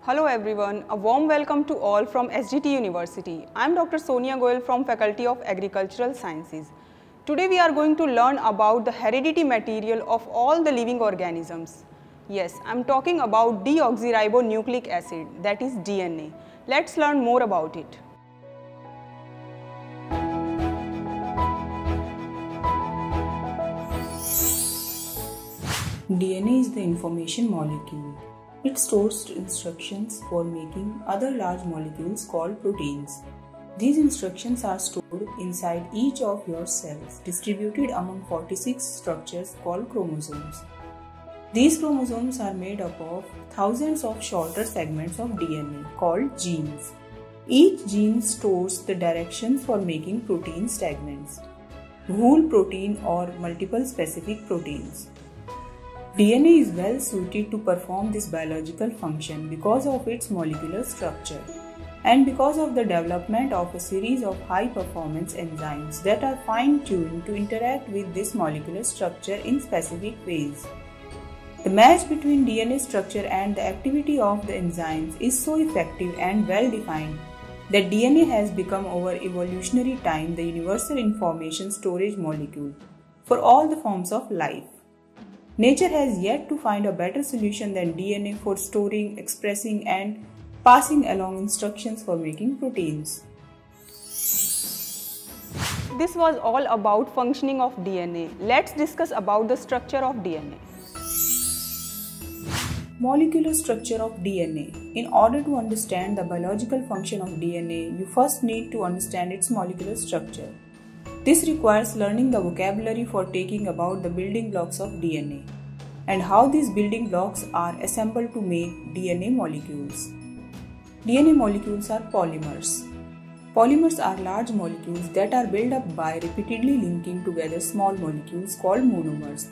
Hello everyone, a warm welcome to all from SGT University. I am Dr. Sonia Goyal from Faculty of Agricultural Sciences. Today we are going to learn about the heredity material of all the living organisms. Yes, I am talking about deoxyribonucleic acid, that is DNA. Let's learn more about it. DNA is the information molecule. It stores instructions for making other large molecules called proteins. These instructions are stored inside each of your cells, distributed among 46 structures called chromosomes. These chromosomes are made up of thousands of shorter segments of DNA called genes. Each gene stores the directions for making protein segments, whole protein or multiple specific proteins. DNA is well suited to perform this biological function because of its molecular structure and because of the development of a series of high-performance enzymes that are fine-tuned to interact with this molecular structure in specific ways. The match between DNA structure and the activity of the enzymes is so effective and well-defined that DNA has become over evolutionary time the universal information storage molecule for all the forms of life. Nature has yet to find a better solution than DNA for storing, expressing and passing along instructions for making proteins. This was all about functioning of DNA. Let's discuss about the structure of DNA. Molecular structure of DNA. In order to understand the biological function of DNA, you first need to understand its molecular structure. This requires learning the vocabulary for taking about the building blocks of DNA and how these building blocks are assembled to make DNA molecules. DNA molecules are polymers. Polymers are large molecules that are built up by repeatedly linking together small molecules called monomers.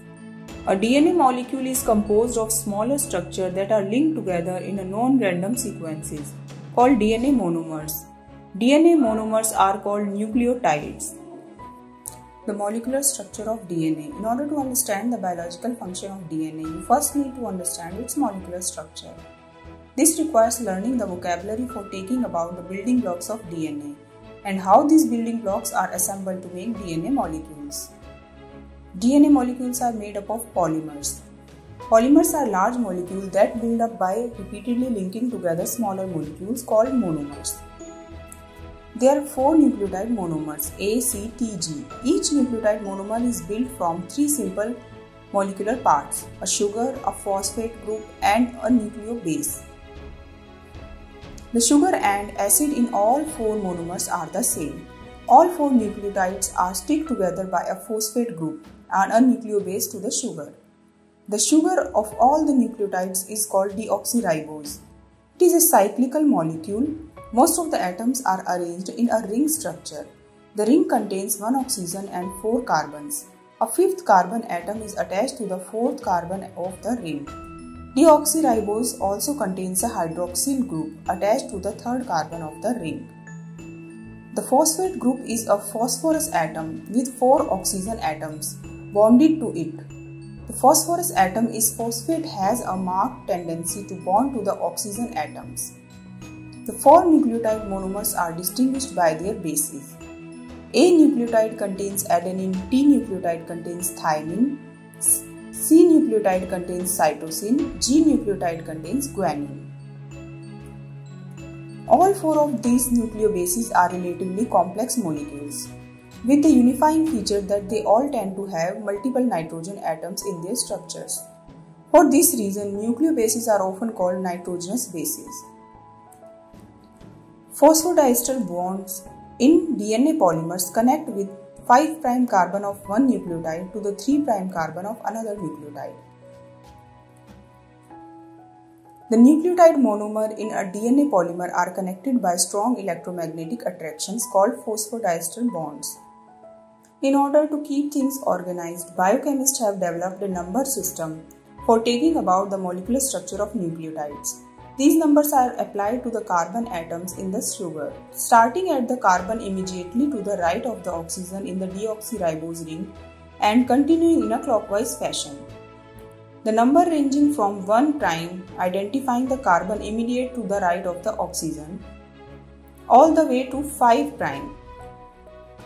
A DNA molecule is composed of smaller structures that are linked together in a non-random sequences called DNA monomers. DNA monomers are called nucleotides. The molecular structure of DNA. In order to understand the biological function of DNA, you first need to understand its molecular structure. This requires learning the vocabulary for taking about the building blocks of DNA and how these building blocks are assembled to make DNA molecules. DNA molecules are made up of polymers. Polymers are large molecules that build up by repeatedly linking together smaller molecules called monomers. There are 4 nucleotide monomers A, C, T, G. Each nucleotide monomer is built from 3 simple molecular parts: a sugar, a phosphate group, and a nucleobase. The sugar and acid in all 4 monomers are the same. All 4 nucleotides are stick together by a phosphate group and a nucleobase to the sugar. The sugar of all the nucleotides is called deoxyribose. It is a cyclical molecule. Most of the atoms are arranged in a ring structure. The ring contains 1 oxygen and 4 carbons. A 5th carbon atom is attached to the 4th carbon of the ring. Deoxyribose also contains a hydroxyl group attached to the 3rd carbon of the ring. The phosphate group is a phosphorus atom with 4 oxygen atoms bonded to it. The phosphorus atom is phosphate has a marked tendency to bond to the oxygen atoms. The 4 nucleotide monomers are distinguished by their bases. A nucleotide contains adenine, T nucleotide contains thymine, C nucleotide contains cytosine, G nucleotide contains guanine. All 4 of these nucleobases are relatively complex molecules, with the unifying feature that they all tend to have multiple nitrogen atoms in their structures. For this reason, nucleobases are often called nitrogenous bases. Phosphodiester bonds in DNA polymers connect with 5' carbon of one nucleotide to the 3' carbon of another nucleotide. The nucleotide monomer in a DNA polymer are connected by strong electromagnetic attractions called phosphodiester bonds. In order to keep things organized, biochemists have developed a number system for taking about the molecular structure of nucleotides. These numbers are applied to the carbon atoms in the sugar, starting at the carbon immediately to the right of the oxygen in the deoxyribose ring and continuing in a clockwise fashion. The number ranging from 1 prime, identifying the carbon immediate to the right of the oxygen, all the way to 5 prime,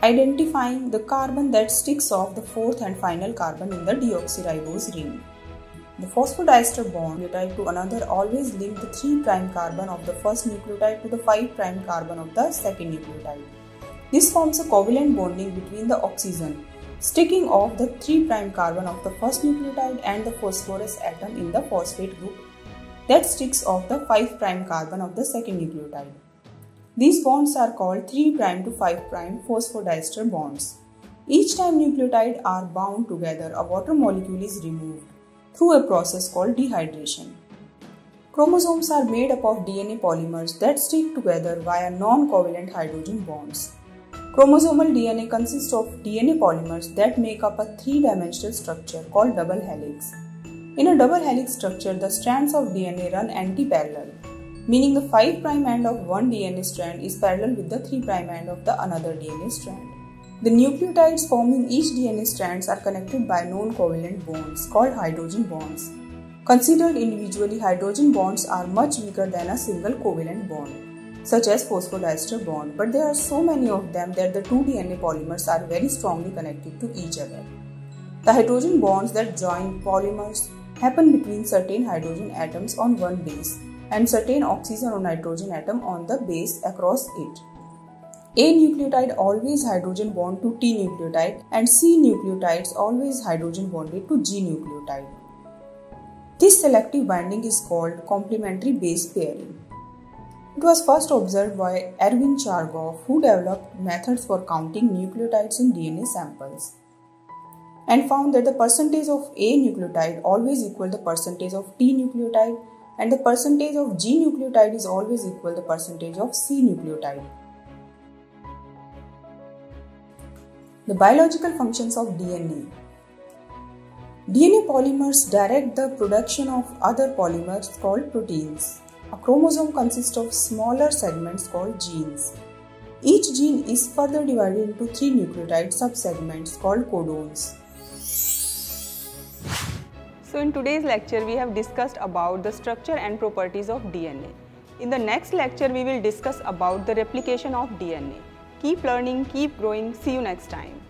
identifying the carbon that sticks off the fourth and final carbon in the deoxyribose ring. The phosphodiester bond nucleotide to another always link the 3 prime carbon of the first nucleotide to the 5 prime carbon of the second nucleotide. This forms a covalent bonding between the oxygen sticking off the 3 prime carbon of the first nucleotide and the phosphorus atom in the phosphate group that sticks off the 5 prime carbon of the second nucleotide. These bonds are called 3 prime to 5 prime phosphodiester bonds. Each time nucleotides are bound together, a water molecule is removed through a process called dehydration. Chromosomes are made up of DNA polymers that stick together via non-covalent hydrogen bonds. Chromosomal DNA consists of DNA polymers that make up a 3-dimensional structure called double helix. In a double helix structure, the strands of DNA run anti-parallel, meaning the 5 prime end of one DNA strand is parallel with the 3 prime end of the another DNA strand. The nucleotides forming each DNA strands are connected by non-covalent bonds called hydrogen bonds. Considered individually, hydrogen bonds are much weaker than a single covalent bond, such as phosphodiester bond, but there are so many of them that the two DNA polymers are very strongly connected to each other. The hydrogen bonds that join polymers happen between certain hydrogen atoms on one base and certain oxygen or nitrogen atom on the base across it. A nucleotide always hydrogen bond to T nucleotide and C nucleotides always hydrogen bonded to G nucleotide. This selective binding is called complementary base pairing. It was first observed by Erwin Chargaff, who developed methods for counting nucleotides in DNA samples and found that the percentage of A nucleotide always equal the percentage of T nucleotide and the percentage of G nucleotide is always equal the percentage of C nucleotide. The biological functions of DNA. DNA polymers direct the production of other polymers called proteins. A chromosome consists of smaller segments called genes. Each gene is further divided into 3 nucleotide subsegments called codons. So in today's lecture, we have discussed about the structure and properties of DNA. In the next lecture, we will discuss about the replication of DNA. Keep learning, keep growing. See you next time.